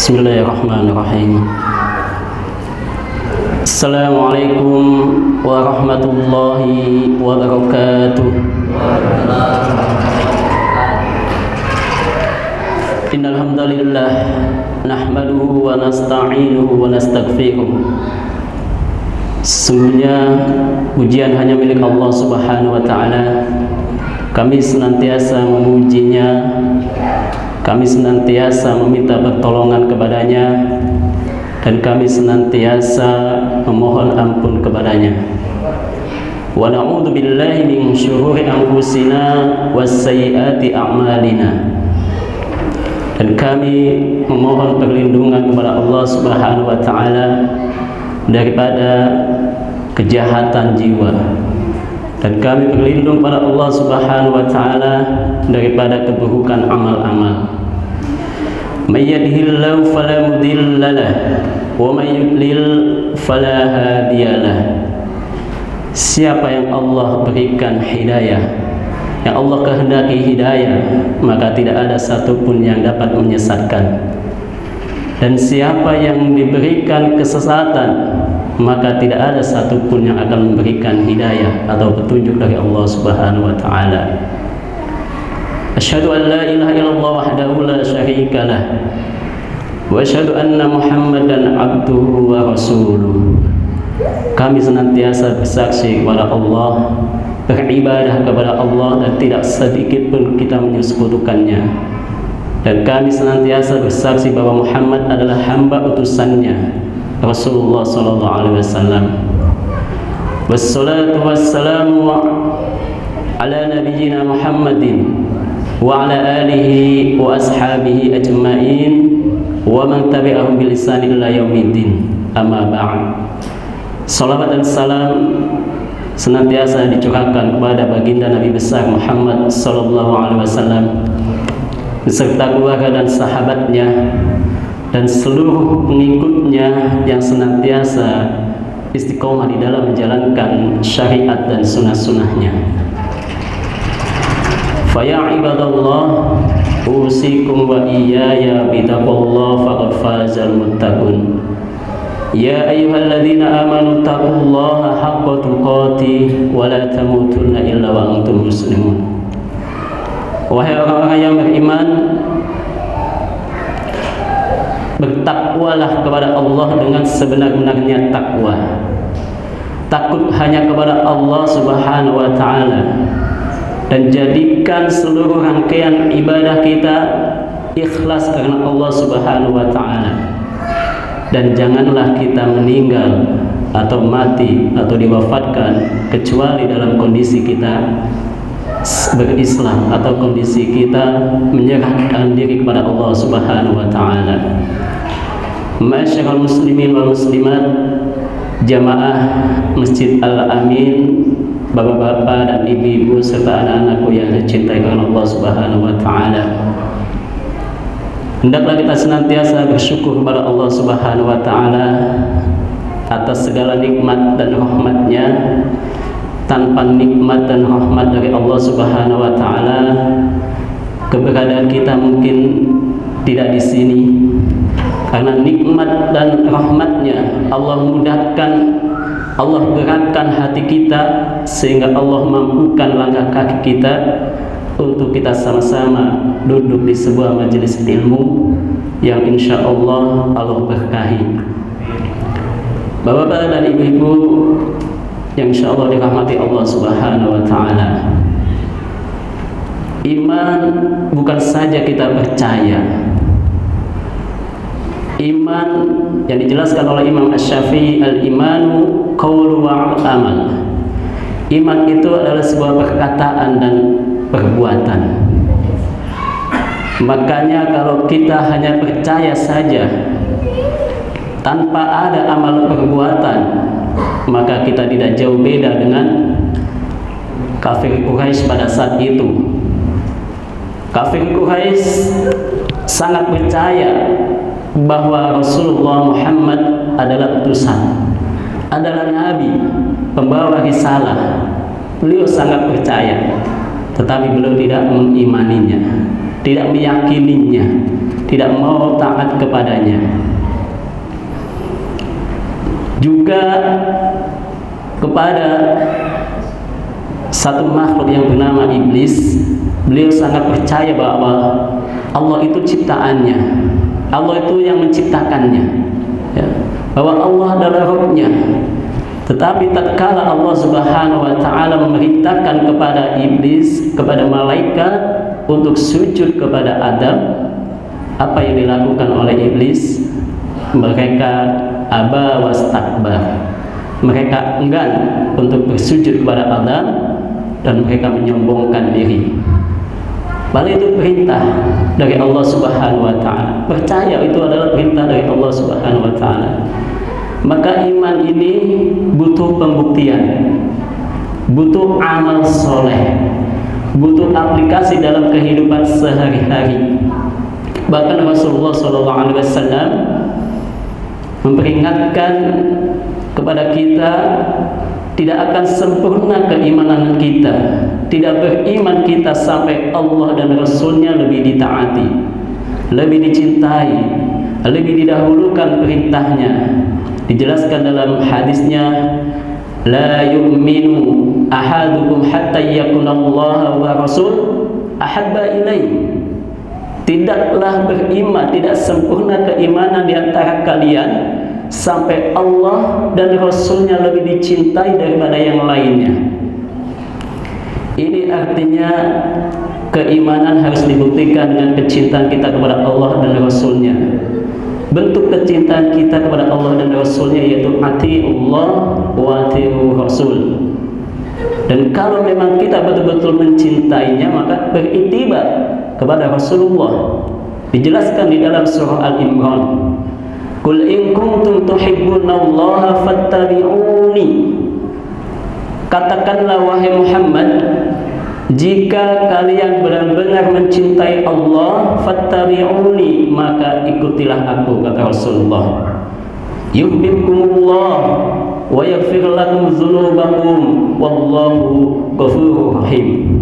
Bismillahirrahmanirrahim. Assalamualaikum warahmatullahi wabarakatuh. Innal hamdalillah nahmaduhu wa nasta'inuhu wa nastaghfiruh. Sesungguhnya pujian hanya milik Allah Subhanahu wa taala. Kami senantiasa memujinya, kami senantiasa meminta pertolongan kepadanya, dan kami senantiasa memohon ampun kepadanya. Wa na'udzu billahi min syururi anfusina wassayyiati a'malina. Dan kami memohon perlindungan kepada Allah Subhanahu wa taala daripada kejahatan jiwa. Dan kami berlindung pada Allah Subhanahu wa taala daripada keburukan amal-amal. May yahdihillahu fala mudhillalah wa may yudlil fala hadiyalah. Siapa yang Allah berikan hidayah, yang Allah kehendaki hidayah, maka tidak ada satupun yang dapat menyesatkan. Dan siapa yang diberikan kesesatan, maka tidak ada satupun yang akan memberikan hidayah atau petunjuk dari Allah Subhanahu wa taala. Asyhadu an la ilaha illallah wahdahu la syarika lah wa asyhadu anna Muhammadan abduhu wa rasuluh. Kami senantiasa bersaksi kepada Allah, beribadah kepada Allah, dan tidak sedikit pun kita menyekutukannya. Dan kami senantiasa bersaksi bahwa Muhammad adalah hamba utusannya, Rasulullah sallallahu alaihi wasallam. Wassalatu wassalamu ala nabiyyina Muhammadin wa ala alihi wa ashabihi ajma'in wa man tabi'ahum bil ihsan ila yaumiddin. Amma ba'd. Salawat dan salam senantiasa dicurahkan kepada baginda Nabi besar Muhammad sallallahu alaihi wasallam beserta keluarga dan sahabatnya dan seluruh pengikutnya yang senantiasa istiqomah di dalam menjalankan syariat dan sunnah-sunnahnya. Fa ya ibadallah, usikum wa iyaya bitaqwallah faqad fazal muttaqun. Ya ayyuhalladzina amanu taqullaha haqqa tuqatih wa la tamutunna illa wa antum muslimun. Wahai orang-orang yang beriman, bertakwalah kepada Allah dengan sebenar-benarnya takwa. Takut hanya kepada Allah Subhanahu wa taala, dan jadikan seluruh rangkaian ibadah kita ikhlas karena Allah Subhanahu wa taala. Dan janganlah kita meninggal atau mati atau diwafatkan kecuali dalam kondisi kita berislam atau kondisi kita menyerahkan diri kepada Allah Subhanahu wa taala. Masyarul muslimin wal muslimat, jamaah Masjid Al-Amin, bapak-bapak dan ibu-ibu serta anak-anakku yang dicintai oleh Allah Subhanahu wa taala. Hendaklah kita senantiasa bersyukur kepada Allah Subhanahu wa taala atas segala nikmat dan rahmat-Nya. Tanpa nikmat dan rahmat dari Allah Subhanahu wa taala, keberadaan kita mungkin tidak di sini. Karena nikmat dan rahmat-Nya, Allah mudahkan, Allah gerakkan hati kita sehingga Allah mampukan langkah kaki kita untuk kita sama-sama duduk di sebuah majelis ilmu yang insya Allah berkahi. Bapak-bapak dan ibu-ibu yang insya Allah dirahmati Allah Subhanahu wa ta'ala, iman bukan saja kita percaya. Iman yang dijelaskan oleh Imam Asy-Syafi'i, al-imanu qaulu wa amal. Iman itu adalah sebuah perkataan dan perbuatan. Makanya kalau kita hanya percaya saja tanpa ada amal perbuatan, maka kita tidak jauh beda dengan kafir Quraisy pada saat itu. Kafir Quraisy sangat percaya bahwa Rasulullah Muhammad adalah utusan, adalah nabi, pembawa risalah. Beliau sangat percaya, tetapi beliau tidak mengimaninya. tidak meyakininya, tidak mau taat kepadanya. Juga kepada satu makhluk yang bernama iblis, beliau sangat percaya bahwa Allah itu ciptaannya, Allah itu yang menciptakannya, ya, bahwa Allah adalah Rabb-nya. Tetapi tatkala Allah Subhanahu wa taala memerintahkan kepada iblis, kepada malaikat untuk sujud kepada Adam, apa yang dilakukan oleh iblis? Mereka aba wastakbar. Mereka enggan untuk bersujud kepada Adam dan mereka menyombongkan diri. Padahal itu perintah dari Allah Subhanahu wa taala. Percaya itu adalah perintah dari Allah Subhanahu wa taala. Maka iman ini butuh pembuktian, butuh amal soleh, butuh aplikasi dalam kehidupan sehari-hari. Bahkan Rasulullah SAW memperingatkan kepada kita, tidak akan sempurna keimanan kita, tidak beriman kita sampai Allah dan Rasulnya lebih ditaati, lebih dicintai, lebih didahulukan perintahnya. Dijelaskan dalam hadisnya, la yu'minu ahadukum hatta yakunallaha wa rasul ahabba ilaih. Tidaklah beriman, tidak sempurna keimanan di antara kalian sampai Allah dan Rasulnya lebih dicintai daripada yang lainnya. Ini artinya keimanan harus dibuktikan dengan kecintaan kita kepada Allah dan Rasulnya. Bentuk kecintaan kita kepada Allah dan Rasulnya yaitu ati'ullah wa ati'ur Rasul. Dan kalau memang kita betul-betul mencintainya, maka beriktibar kepada Rasulullah. Dijelaskan di dalam surah Al-Imran, Qul in kuntum tuhibbunallaha fattabi'uni. Katakanlah wahai Muhammad, jika kalian benar-benar mencintai Allah, fattabi'uni, maka ikutilah aku, kata Rasulullah. Yuhibbukumullah wa yaghfir lakum dzunubakum wallahu ghafurur rahim.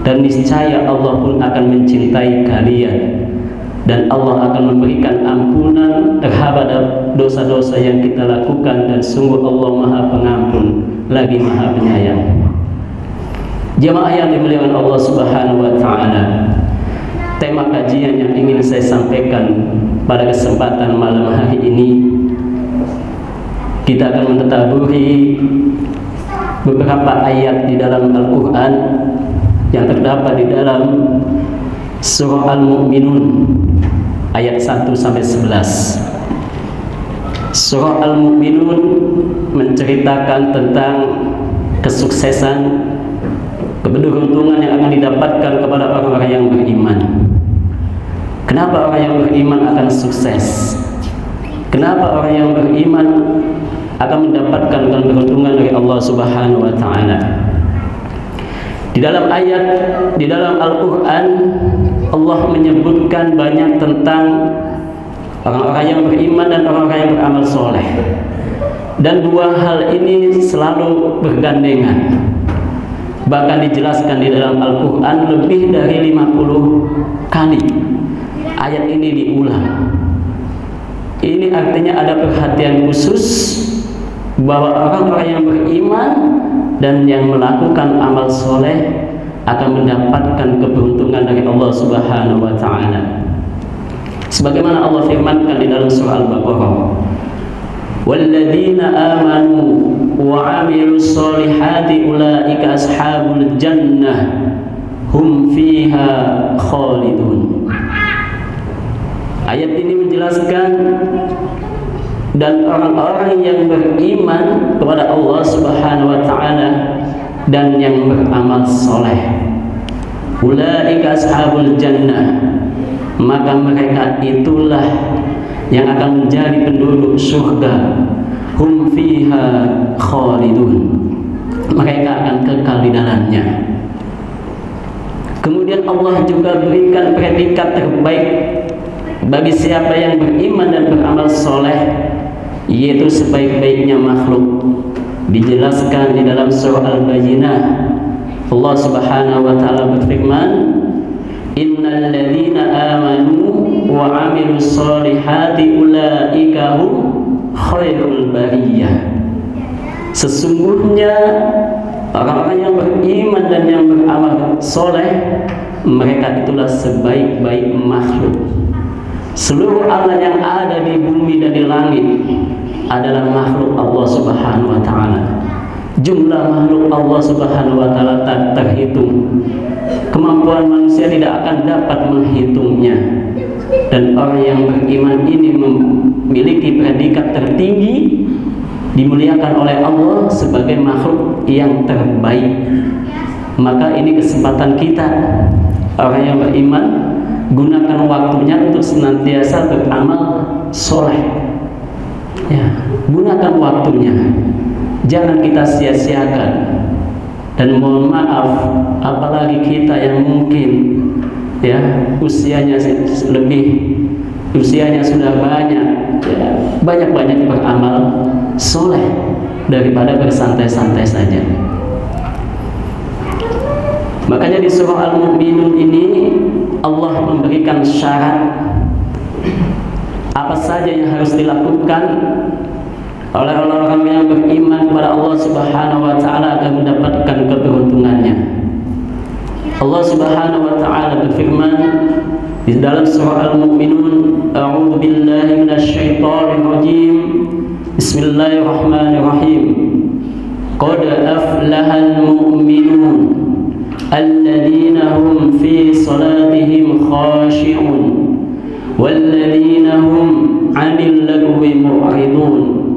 Dan niscaya Allah pun akan mencintai kalian, dan Allah akan memberikan ampunan terhadap dosa-dosa yang kita lakukan, dan sungguh Allah Maha Pengampun lagi Maha Penyayang. Jemaah yang dimuliakan Allah Subhanahu wa taala, tema kajian yang ingin saya sampaikan pada kesempatan malam hari ini, kita akan mentadaburi beberapa ayat di dalam Al-Qur'an yang terdapat di dalam surah Al-Mu'minun ayat 1 sampai 11. Surah Al-Mu'minun menceritakan tentang kesuksesan, keberuntungan yang akan didapatkan kepada orang-orang yang beriman. Kenapa orang yang beriman akan sukses? Kenapa orang yang beriman akan mendapatkan keberuntungan dari Allah Subhanahu wa taala? Di dalam ayat, di dalam Al-Qur'an, Allah menyebutkan banyak tentang orang-orang yang beriman dan orang-orang yang beramal soleh. Dan dua hal ini selalu bergandengan. Bahkan dijelaskan di dalam Al-Quran lebih dari 50 kali ayat ini diulang. Ini artinya ada perhatian khusus bahwa orang-orang yang beriman dan yang melakukan amal soleh akan mendapatkan keberuntungan dari Allah Subhanahu wa taala. Sebagaimana Allah firmankan di dalam surah Al-Baqarah, walladzina amanu wa 'amilus solihati ulaika ashabul jannah hum fiha khalidun. Ayat ini menjelaskan, dan orang-orang yang beriman kepada Allah Subhanahu wa taala dan yang beramal soleh, ulaika ashabul jannah, maka mereka itulah yang akan menjadi penduduk surga. Hum fiha khalidun, mereka akan kekal di dalamnya. Kemudian Allah juga berikan predikat terbaik bagi siapa yang beriman dan beramal soleh, yaitu sebaik-baiknya makhluk. Dijelaskan di dalam surah Al-Bayyinah, Allah Subhanahu wa taala berfirman, innal ladzina amanu wa 'amilus sholihati ulaika hum khairul bariyah. Sesungguhnya orang-orang yang beriman dan yang beramal soleh, mereka itulah sebaik-baik makhluk. Seluruh alam yang ada di bumi dan di langit adalah makhluk Allah Subhanahu wa ta'ala. Jumlah makhluk Allah Subhanahu wa ta'ala tak terhitung. Kemampuan manusia tidak akan dapat menghitungnya. Dan orang yang beriman ini memiliki predikat tertinggi, dimuliakan oleh Allah sebagai makhluk yang terbaik. Maka ini kesempatan kita, orang yang beriman, gunakan waktunya untuk senantiasa beramal soleh. Ya, gunakan waktunya, jangan kita sia-siakan. Dan mohon maaf, apalagi kita yang mungkin ya usianya sudah banyak, ya, banyak-banyak beramal soleh daripada bersantai-santai saja. Makanya di surah Al-Mu'minun ini Allah memberikan syarat apa saja yang harus dilakukan oleh orang-orang yang beriman kepada Allah Subhanahu wa ta'ala agar mendapatkan keberuntungannya. Allah Subhanahu wa ta'ala berfirman di dalam surah Al-Mu'minun, a'udzu billahi minasyaitonir rajim. Bismillahirrahmanirrahim. Qad aflahal mu'minun alladzina hum fi salatihim khashi'un walladzina hum 'anil lagwi mu'ridun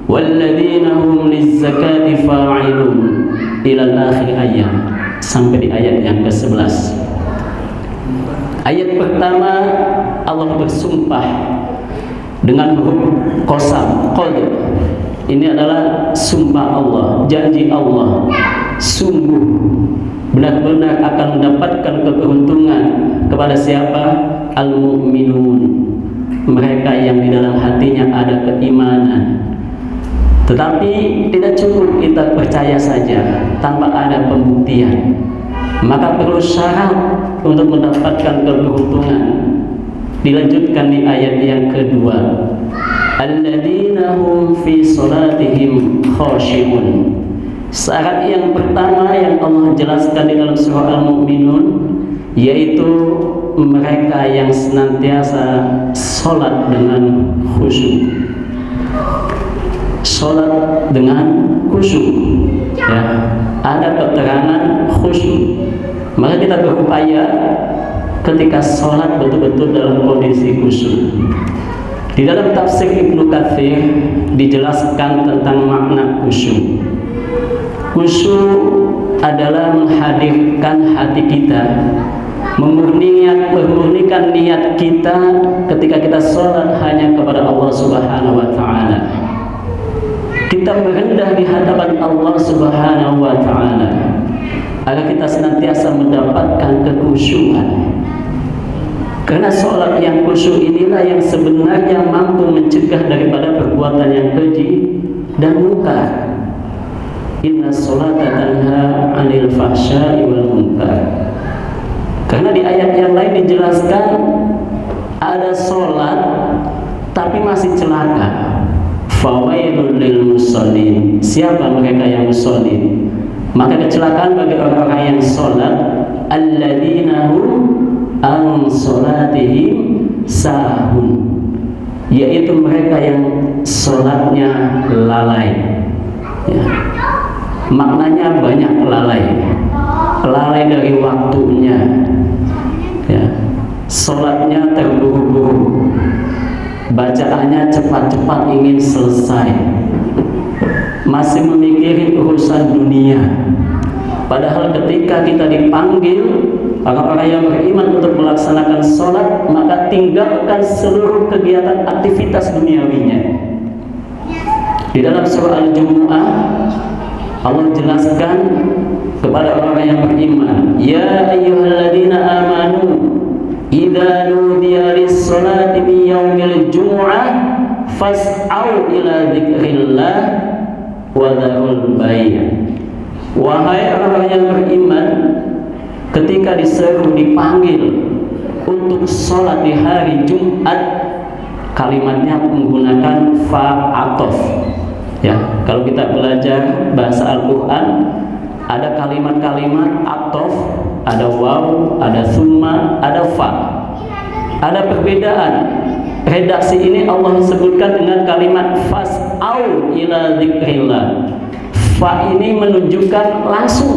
walladzina hum lizzakati fa'ilun ila akhir ayat, sampai di ayat yang ke-11. Ayat pertama Allah bersumpah dengan huruf qasam, qad. Ini adalah sumpah Allah, janji Allah. Sungguh benar-benar akan mendapatkan keberuntungan kepada siapa? Al-mu'minun, mereka yang di dalam hatinya ada keimanan. Tetapi tidak cukup kita percaya saja tanpa ada pembuktian. Maka perlu syarat untuk mendapatkan keberuntungan. Dilanjutkan di ayat yang kedua, alladzina hum fi salatihim khashi'un. Syarat yang pertama yang Allah jelaskan di dalam surah Al-Mu'minun, yaitu mereka yang senantiasa sholat dengan khusyuk. Sholat dengan khusyuk, ya, ada keterangan khusyuk. Maka kita berupaya ketika sholat betul-betul dalam kondisi khusyuk. Di dalam tafsir Ibnu Katsir dijelaskan tentang makna khusyuk. Khusyuk adalah menghadirkan hati kita, memurnikan niat kita ketika kita sholat hanya kepada Allah Subhanahu wa ta'ala. Kita merendah di hadapan Allah Subhanahu wa ta'ala agar kita senantiasa mendapatkan kekhusyuan. Karena sholat yang khusyuk inilah yang sebenarnya mampu mencegah daripada perbuatan yang keji dan munkar. Inna sholata tanha 'anil fahsya'i wal munkar. Karena di ayat yang lain dijelaskan ada sholat tapi masih celaka. Fawailul lil musallin. Siapa mereka yang musallin? Maka kecelakaan bagi orang-orang yang sholat, alladzina hum an sholatihim sahun, yaitu mereka yang sholatnya lalai. Ya. Maknanya banyak lalai dari waktunya. Ya. Sholatnya terburu-buru, bacaannya cepat-cepat ingin selesai, masih memikirin urusan dunia. Padahal ketika kita dipanggil orang-orang yang beriman untuk melaksanakan sholat, maka tinggalkan seluruh kegiatan aktivitas duniawinya. Di dalam surah Al-Jumu'ah Allah jelaskan kepada orang yang beriman, ya ayyuhalladzina amanu idza nudiya lis-sholati min yaumil jumu'ah fas'au ila dzikrillah wa dzarul bai'. Wahai orang-orang yang beriman, ketika diseru, dipanggil untuk sholat di hari Jumat kalimatnya menggunakan fa atof. Ya, kalau kita belajar bahasa Al-Quran, ada kalimat-kalimat atof, ada waw, ada summa, ada fa. Ada perbedaan. Redaksi ini Allah sebutkan dengan kalimat fas'au ila dzikrillah. Fa ini menunjukkan langsung,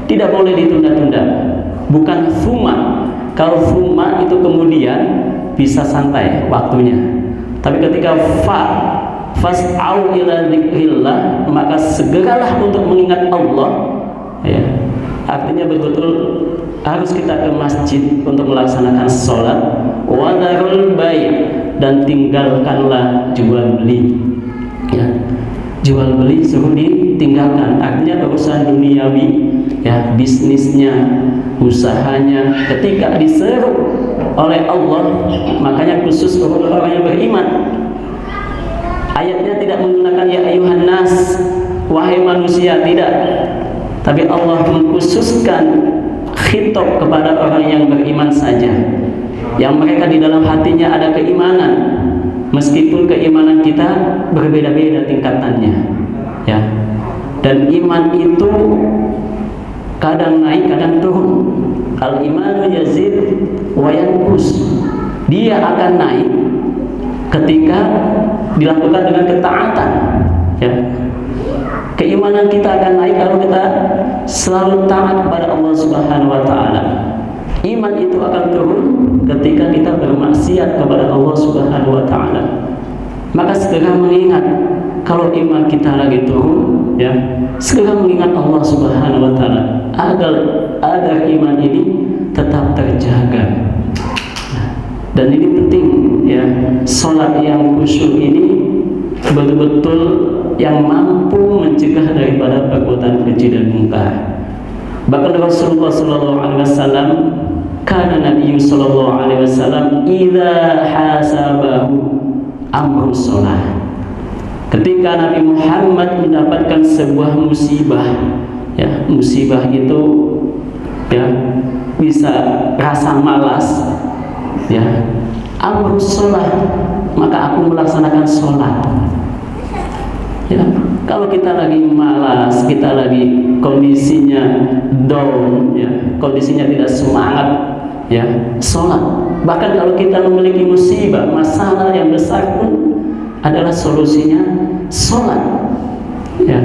tidak boleh ditunda-tunda. Bukan summa. Kalau summa itu kemudian bisa santai waktunya. Tapi ketika fa, fas'au ila dzikrillah, maka segeralah untuk mengingat Allah. Ya. Artinya betul-betul harus kita ke masjid untuk melaksanakan sholat. Wadarul bai', dan tinggalkanlah jual beli. Ya. Jual beli suruh ditinggalkan. Artinya urusan duniawi, ya, bisnisnya, usahanya, ketika diseru oleh Allah, makanya khusus untuk orang yang beriman. Ayatnya tidak menggunakan ya ayuhan nas, wahai manusia, tidak. Tapi Allah mengkhususkan khitab kepada orang yang beriman saja, yang mereka di dalam hatinya ada keimanan, meskipun keimanan kita berbeda-beda tingkatannya, ya. Dan iman itu kadang naik, kadang turun. Al-imanu yazid wa yanqus. Dia akan naik ketika dilakukan dengan ketaatan, ya. Keimanan kita akan naik kalau kita selalu taat kepada Allah Subhanahu wa taala. Iman itu akan turun ketika kita bermaksiat kepada Allah Subhanahu wa taala. Maka segera mengingat kalau iman kita lagi turun, ya, segera mengingat Allah Subhanahu wa taala agar iman ini tetap terjaga. Dan ini penting, ya. Salat yang khusyuk ini betul-betul yang mampu mencegah daripada perbuatan keji dan mungkar. Bahkan Rasulullah sallallahu alaihi wasallam, kana Nabi sallallahu alaihi wasallam idza hasabahu amru shalah. Ketika Nabi Muhammad mendapatkan sebuah musibah, ya, musibah itu, ya, bisa rasa malas, ya, amru shalah, maka aku melaksanakan sholat. Ya, kalau kita lagi malas, kita lagi kondisinya down, ya, kondisinya tidak semangat, ya, sholat. Bahkan kalau kita memiliki musibah, masalah yang besar pun adalah solusinya sholat, ya.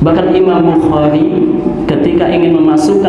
Bahkan Imam Bukhari ketika ingin memasukkan